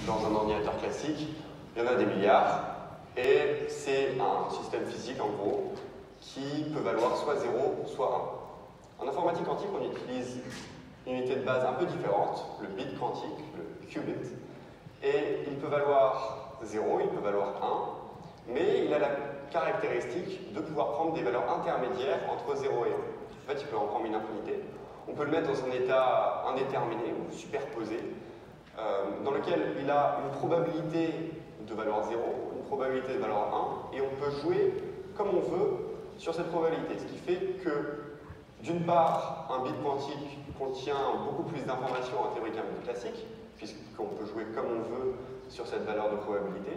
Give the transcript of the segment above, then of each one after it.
dans un ordinateur classique, il y en a des milliards, et c'est un système physique, en gros, qui peut valoir soit 0, soit 1. En informatique quantique, on utilise une unité de base un peu différente, le bit quantique, le qubit, et il peut valoir 0, il peut valoir 1, mais il a la caractéristique de pouvoir prendre des valeurs intermédiaires entre 0 et 1. En fait, il peut en prendre une infinité. On peut le mettre dans un état indéterminé ou superposé, dans lequel il a une probabilité de valeur 0, une probabilité de valeur 1, et on peut jouer comme on veut sur cette probabilité. Ce qui fait que, d'une part, un bit quantique contient beaucoup plus d'informations en théorie qu'un bit classique, puisqu'on peut jouer comme on veut sur cette valeur de probabilité.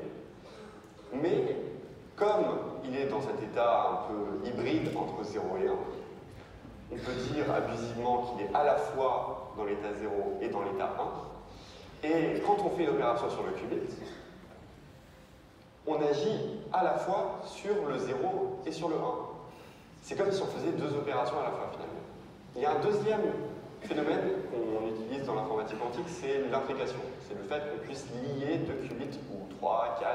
Mais, comme il est dans cet état un peu hybride entre 0 et 1, on peut dire abusivement qu'il est à la fois dans l'état 0 et dans l'état 1. Et quand on fait une opération sur le qubit, on agit à la fois sur le 0 et sur le 1. C'est comme si on faisait deux opérations à la fois, finalement. Il y a un deuxième phénomène qu'on utilise dans l'informatique quantique, c'est l'intrication. C'est le fait qu'on puisse lier deux qubits, ou 3, 4,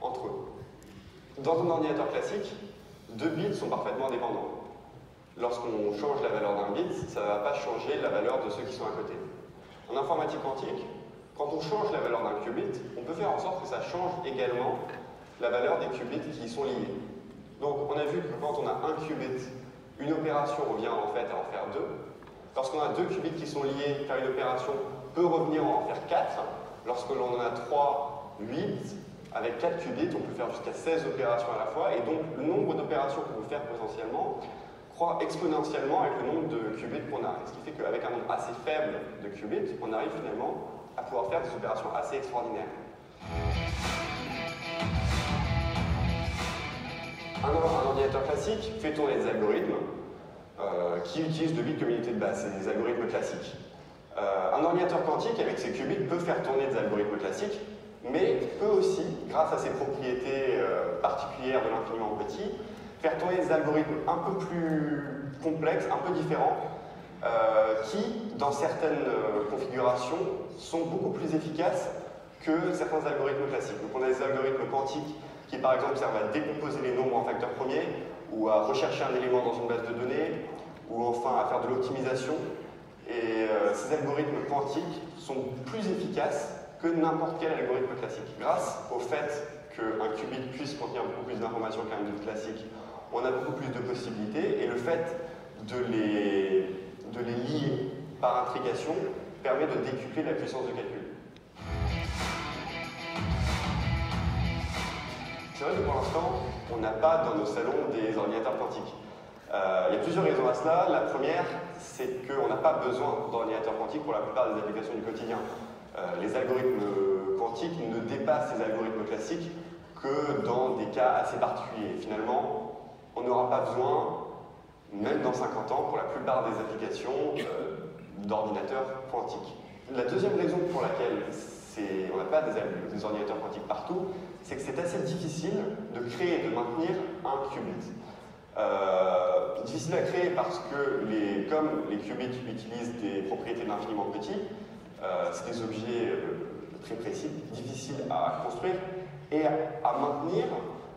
entre eux. Dans un ordinateur classique, deux bits sont parfaitement dépendants. Lorsqu'on change la valeur d'un bit, ça ne va pas changer la valeur de ceux qui sont à côté. En informatique quantique, quand on change la valeur d'un qubit, on peut faire en sorte que ça change également la valeur des qubits qui y sont liés. Donc on a vu que quand on a un qubit, une opération revient en fait à en faire deux. Lorsqu'on a deux qubits qui sont liés, faire une opération peut revenir à en faire 4. Lorsque l'on en a 3, 8, avec 4 qubits, on peut faire jusqu'à 16 opérations à la fois, et donc le nombre d'opérations qu'on peut faire potentiellement croît exponentiellement avec le nombre de qubits qu'on a. Ce qui fait qu'avec un nombre assez faible de qubits, on arrive finalement à pouvoir faire des opérations assez extraordinaires. Un ordinateur classique fait tourner des algorithmes qui utilisent de bits comme unité de base, c'est des algorithmes classiques. Un ordinateur quantique, avec ses qubits, peut faire tourner des algorithmes classiques, mais peut aussi, grâce à ses propriétés particulières de l'infiniment petit, faire tourner des algorithmes un peu plus complexes, un peu différents, qui, dans certaines configurations, sont beaucoup plus efficaces que certains algorithmes classiques. Donc on a des algorithmes quantiques qui, par exemple, servent à décomposer les nombres en facteurs premiers, ou à rechercher un élément dans une base de données, ou enfin à faire de l'optimisation. Et ces algorithmes quantiques sont plus efficaces que n'importe quel algorithme classique. Grâce au fait qu'un qubit puisse contenir beaucoup plus d'informations qu'un bit classique, on a beaucoup plus de possibilités, et le fait de les lier par intrication permet de décupler la puissance de calcul. C'est vrai que pour l'instant, on n'a pas dans nos salons des ordinateurs quantiques. Il y a plusieurs raisons à cela. La première, c'est qu'on n'a pas besoin d'ordinateurs quantiques pour la plupart des applications du quotidien. Les algorithmes quantiques ne dépassent les algorithmes classiques que dans des cas assez particuliers. Finalement, on n'aura pas besoin, même dans 50 ans, pour la plupart des applications, d'ordinateurs quantiques. La deuxième raison pour laquelle on n'a pas des ordinateurs quantiques partout, c'est que c'est assez difficile de créer et de maintenir un qubit. Difficile à créer parce que, comme les qubits utilisent des propriétés de l'infiniment petit, c'est des objets très précis, difficiles à construire et à maintenir,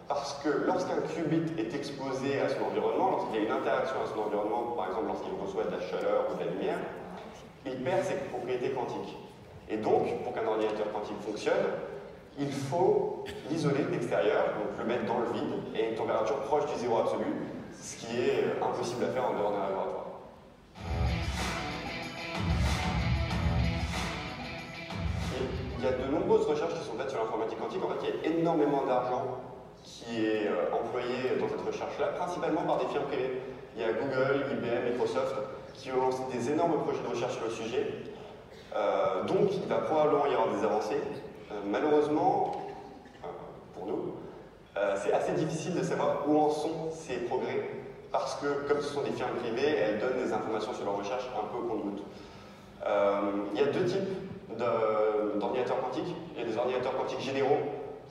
parce que lorsqu'un qubit est exposé à son environnement, lorsqu'il y a une interaction à son environnement, par exemple lorsqu'il reçoit de la chaleur ou de la lumière, il perd ses propriétés quantiques. Et donc, pour qu'un ordinateur quantique fonctionne, il faut l'isoler de l'extérieur, donc le mettre dans le vide, et à une température proche du zéro absolu, ce qui est impossible à faire en dehors d'un laboratoire. Et il y a de nombreuses recherches qui sont faites sur l'informatique quantique. En fait, il y a énormément d'argent qui est employé dans cette recherche-là, principalement par des firmes privées. Il y a Google, IBM, Microsoft, qui ont lancé des énormes projets de recherche sur le sujet. Donc, il va probablement y avoir des avancées. Malheureusement, pour nous, c'est assez difficile de savoir où en sont ces progrès, parce que, comme ce sont des firmes privées, elles donnent des informations sur leur recherche un peu au compte-gouttes. Il y a deux types d'ordinateurs quantiques. Il y a des ordinateurs quantiques généraux,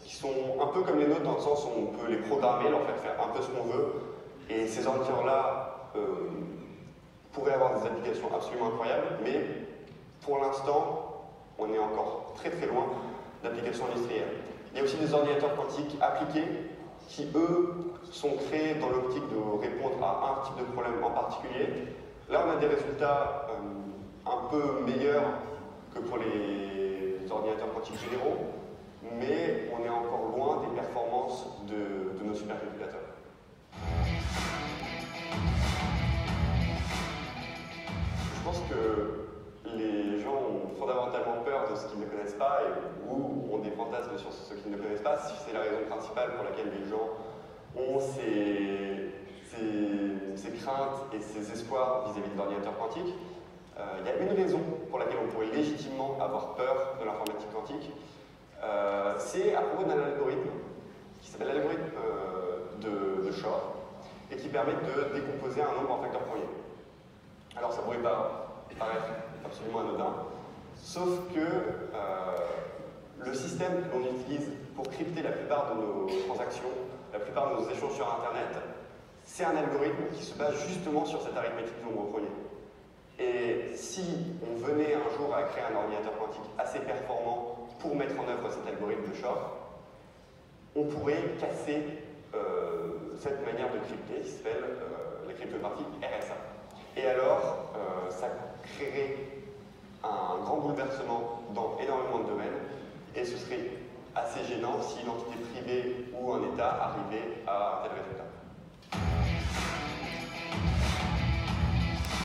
qui sont un peu comme les nôtres, dans le sens où on peut les programmer, leur faire un peu ce qu'on veut, et ces ordinateurs-là pourraient avoir des applications absolument incroyables, mais pour l'instant, on est encore très très loin d'applications industrielles. Il y a aussi des ordinateurs quantiques appliqués qui, eux, sont créés dans l'optique de répondre à un type de problème en particulier. Là, on a des résultats un peu meilleurs que pour les ordinateurs quantiques généraux, mais on est encore loin des performances de nos supercalculateurs. Je pense que les gens ont fondamentalement peur de ce qu'ils ne connaissent pas ou ont des fantasmes sur ce qu'ils ne connaissent pas. C'est la raison principale pour laquelle les gens ont ces craintes et ces espoirs vis-à-vis de l'ordinateur quantique. Il y a une raison pour laquelle on pourrait légitimement avoir peur de l'informatique quantique. C'est à propos d'un algorithme qui s'appelle l'algorithme de Shor et qui permet de décomposer un nombre en facteurs premiers. Alors ça pourrait paraître absolument anodin, sauf que le système que l'on utilise pour crypter la plupart de nos transactions, la plupart de nos échanges sur Internet, c'est un algorithme qui se base justement sur cette arithmétique de nombre premier. Et si on venait un jour à créer un ordinateur quantique assez performant pour mettre en œuvre cet algorithme de Shor, on pourrait casser cette manière de crypter qui s'appelle la cryptographie RSA. Et alors, ça créerait un grand bouleversement dans énormément de domaines, et ce serait assez gênant si une entité privée ou un État arrivait à un tel résultat.